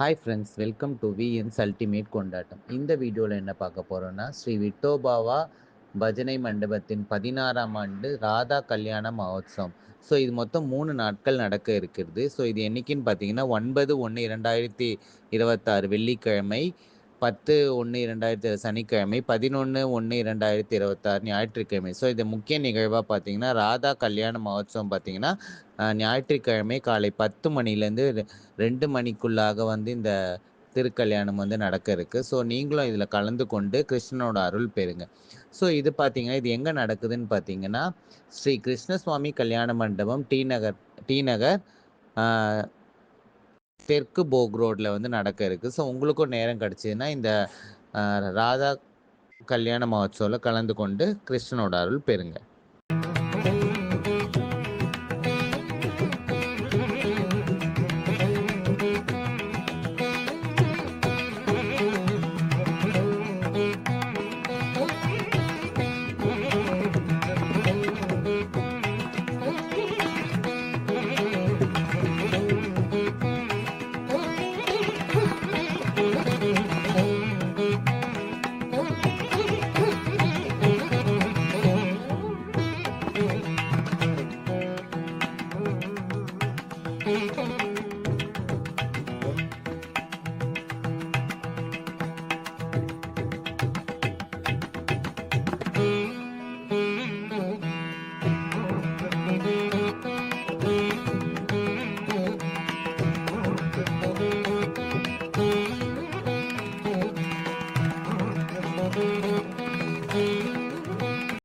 Hi friends, welcome to VNS ultimate கொண்டாட்டம். இந்த வீடியோவில் என்ன பார்க்க போகிறோன்னா, ஸ்ரீ விட்டோபாவா பஜனை மண்டபத்தின் 16ஆம் ஆண்டு ராதா கல்யாண மகோத்சவம். ஸோ இது மொத்தம் 3 நாட்கள் நடக்க இருக்கிறது. ஸோ இது என்னைக்குன்னு பார்த்தீங்கன்னா 9/1/2026 வெள்ளிக்கிழமை, 10/1/2026 சனிக்கிழமை, 11/1/2026 ஞாயிற்றுக்கிழமை. ஸோ இது முக்கிய நிகழ்வாக பார்த்தீங்கன்னா ராதா கல்யாண மகோத்சவம் பார்த்தீங்கன்னா ஞாயிற்றுக்கிழமை காலை 10 மணிலேருந்து 2 மணிக்குள்ளாக இந்த திருக்கல்யாணம் நடக்க இருக்கு. ஸோ நீங்களும் இதில் கலந்து கொண்டு கிருஷ்ணனோட அருள் பெறுங்க. ஸோ இது பார்த்தீங்கன்னா இது எங்கே நடக்குதுன்னு பார்த்தீங்கன்னா ஸ்ரீ கிருஷ்ணசுவாமி கல்யாண மண்டபம் டி நகர் தெற்கு போக் ரோடில் நடக்க இருக்கு. ஸோ உங்களுக்கும் நேரம் கிடச்சிதுன்னா இந்த ராதா கல்யாண மகோத்சவில் கலந்து கொண்டு கிருஷ்ணனோட அருள் பெறுங்க. Thank you.